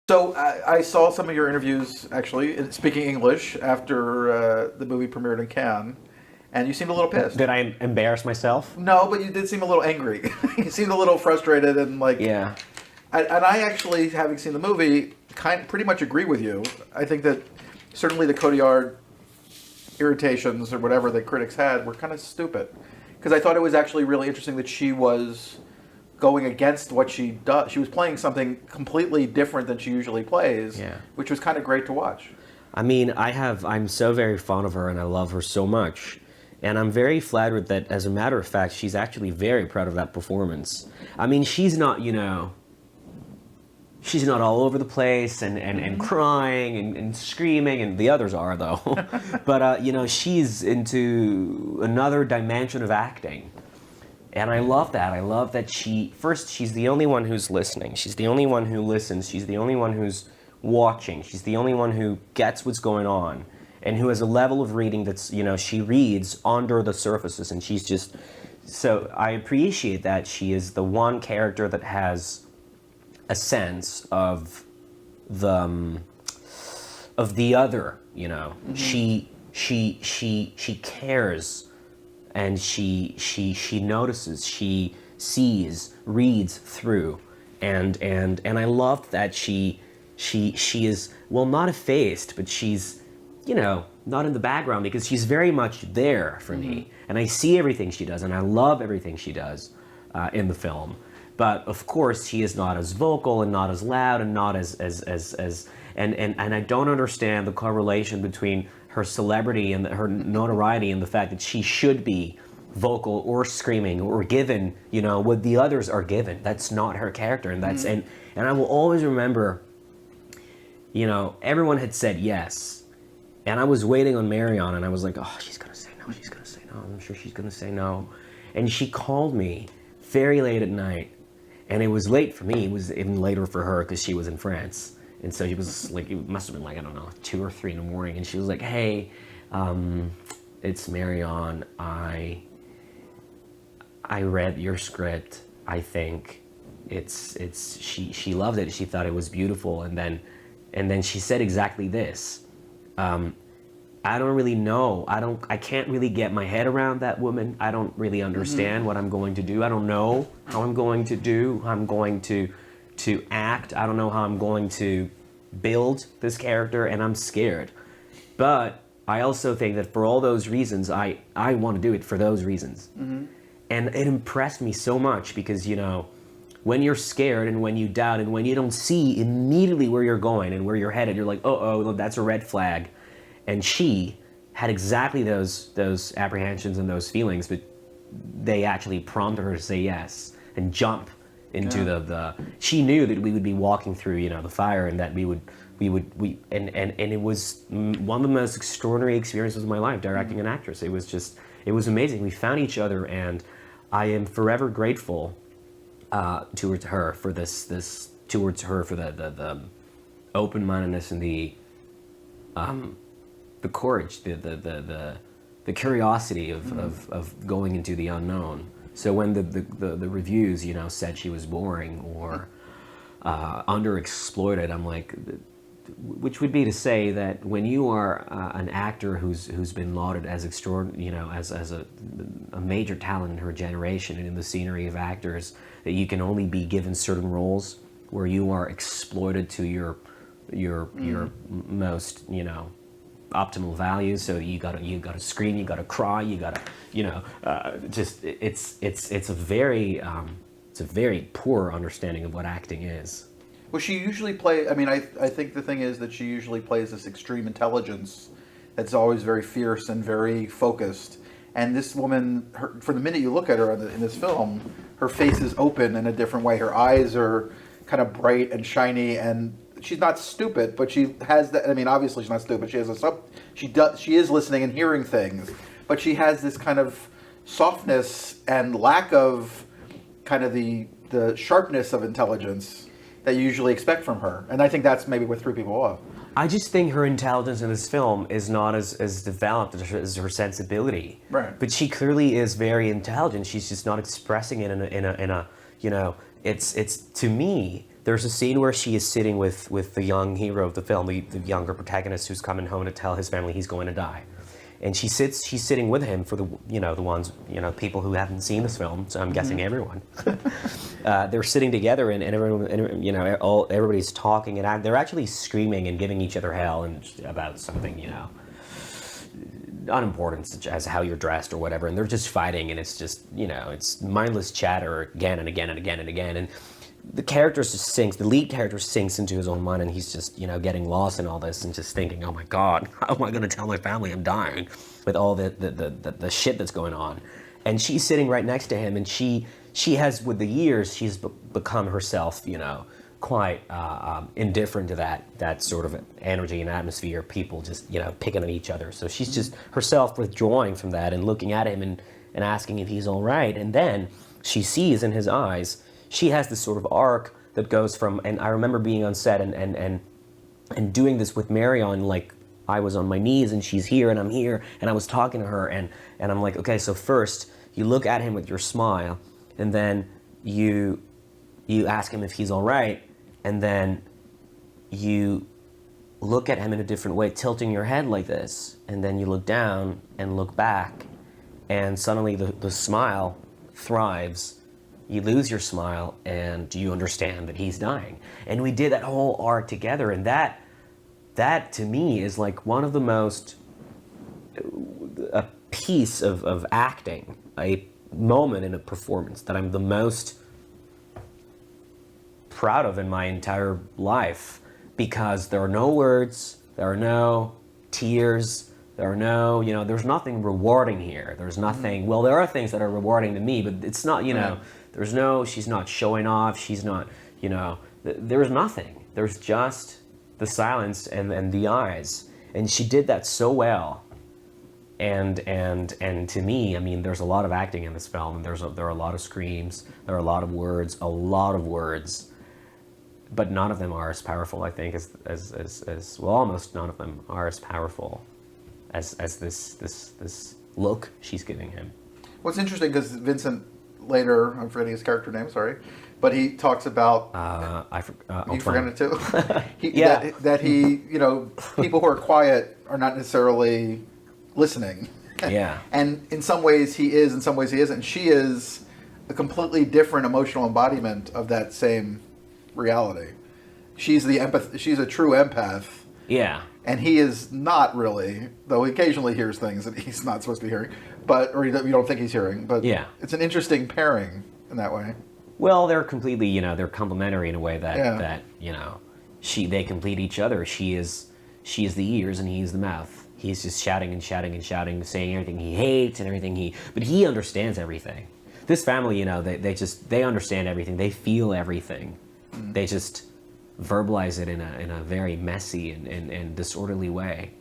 So I saw some of your interviews, actually, speaking English, after the movie premiered in Cannes, and you seemed a little pissed. Did I embarrass myself? No, but you did seem a little angry. You seemed a little frustrated and like... Yeah. And I actually, having seen the movie, pretty much agree with you. I think that certainly the Cotillard irritations or whatever the critics had were kind of stupid. Because I thought it was actually really interesting that she was going against what she does. She was playing something completely different than she usually plays, which was kind of great to watch. I mean, I'm so very fond of her and I love her so much. And I'm very flattered that, as a matter of fact, she's actually very proud of that performance. I mean, she's not, she's not all over the place and crying and screaming, and the others are, though. But, she's into another dimension of acting. And I love that. I love that she's the only one who's listening. She's the only one who listens. She's the only one who's watching. She's the only one who gets what's going on and who has a level of reading that's, she reads under the surfaces, and she's just... So I appreciate that she is the one character that has a sense of the other, Mm-hmm. She cares, and she notices, she sees, reads through, and I love that she is, well, not effaced, but she's, not in the background, because she's very much there for mm-hmm. me, and I see everything she does, and I love everything she does in the film. But of course, she is not as vocal and not as loud and not as and I don't understand the correlation between her celebrity and her notoriety and the fact that she should be vocal or screaming or given, what the others are given. That's not her character, and that's mm-hmm. and I will always remember, everyone had said yes, and I was waiting on Marion, and I was like, oh, she's gonna say no, she's gonna say no, I'm sure she's gonna say no, and she called me very late at night. And it was late for me. It was even later for her because she was in France. And so she was like, it must have been like, I don't know, 2 or 3 in the morning. And she was like, hey, it's Marion. I read your script. I think she loved it. She thought it was beautiful. And then she said exactly this. I don't really know. I can't really get my head around that woman. I don't really understand mm-hmm. what I'm going to do. I don't know how I'm going to do, how I'm going to act. I don't know how I'm going to build this character, and I'm scared. But I also think that for all those reasons, I want to do it for those reasons. Mm-hmm. And it impressed me so much because, when you're scared and when you doubt and when you don't see immediately where you're going and where you're headed, you're like, oh, that's a red flag. And she had exactly those apprehensions and those feelings, but they actually prompted her to say yes and jump into the. She knew that we would be walking through, the fire, and that and it was one of the most extraordinary experiences of my life directing an actress. It was amazing. We found each other, and I am forever grateful towards her for towards her for the open-mindedness and the courage, the curiosity of going into the unknown. So when the reviews, said she was boring or underexploited, I'm like, which would be to say that when you are an actor who's been lauded as extraordinary, as a major talent in her generation and in the scenery of actors, that you can only be given certain roles where you are exploited to your most, optimal values. So you gotta scream, you gotta cry, you gotta, it's a very poor understanding of what acting is. Well, she usually I think the thing is that she usually plays this extreme intelligence that's always very fierce and very focused. And this woman, for the minute you look at her in this film, her face is open in a different way. Her eyes are kind of bright and shiny, and she's not stupid, but she has that. Obviously she's not stupid. She has she is listening and hearing things, but she has this kind of softness and lack of kind of the sharpness of intelligence that you usually expect from her. And I think that's maybe what threw people off. I just think her intelligence in this film is not as developed as her sensibility. Right. But she clearly is very intelligent. She's just not expressing it in a it's to me, There's a scene where she is sitting with the young hero of the film, the younger protagonist who's coming home to tell his family he's going to die. And she's sitting with him for the ones, people who haven't seen this film, so I'm guessing everyone. They're sitting together and everyone, everybody's talking and they're actually screaming and giving each other hell and about something, unimportant, such as how you're dressed or whatever, and they're just fighting, and it's just, it's mindless chatter again and again and again and again, and the lead character sinks into his own mind, and he's just, getting lost in all this and just thinking, oh my God, how am I going to tell my family I'm dying with all the shit that's going on? And she's sitting right next to him, and she has, with the years, she's become herself, quite indifferent to that sort of energy and atmosphere, people just, picking on each other. So she's just herself withdrawing from that and looking at him and asking if he's all right. And then she sees in his eyes, she has this sort of arc that goes from, and I remember being on set and doing this with Marion, like I was on my knees and she's here and I'm here and I was talking to her and I'm like, okay, so first you look at him with your smile and then you ask him if he's all right, and then you look at him in a different way, tilting your head like this, and then you look down and look back, and suddenly the smile thrives. You lose your smile, and you understand that he's dying. And we did that whole arc together, and that to me is like one of the most, a piece of acting, a moment in a performance that I'm the most proud of in my entire life, because there are no words, there are no tears, there are no, there's nothing rewarding here. There's nothing, well, there are things that are rewarding to me, but it's not, there's no, she's not showing off, she's not, there's nothing. There's just the silence and the eyes. And she did that so well. And to me, I mean, there's a lot of acting in this film, and there are a lot of screams, there are a lot of words, but none of them are as powerful, I think, as well, almost none of them are as powerful as this look she's giving him. What's interesting, because Vincent later, I'm forgetting his character name, sorry, but he talks about you forgot it too. that he, people who are quiet are not necessarily listening. Yeah. And in some ways he is, in some ways he isn't. And she is a completely different emotional embodiment of that same reality. She's she's a true empath. Yeah. And he is not really, though he occasionally hears things that he's not supposed to be hearing, or you don't think he's hearing. But yeah, it's an interesting pairing in that way. Well, they're completely, they're complementary in a way that they complete each other. She is the ears and he's the mouth. He's just shouting and shouting and shouting, saying everything he hates and everything but he understands everything. This family, they understand everything. They feel everything. Mm. They just verbalize it in a very messy and disorderly way.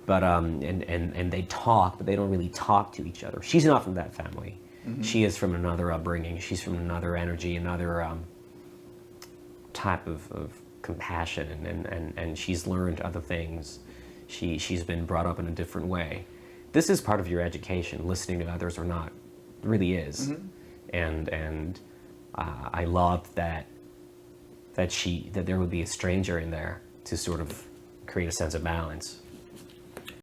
But and they talk, but they don't really talk to each other. She's not from that family. Mm-hmm. She is from another upbringing. She's from another energy, another type of compassion, and she's learned other things. She's been brought up in a different way. This is part of your education, listening to others or not. It really is. Mm-hmm. And I loved that there would be a stranger in there to sort of create a sense of balance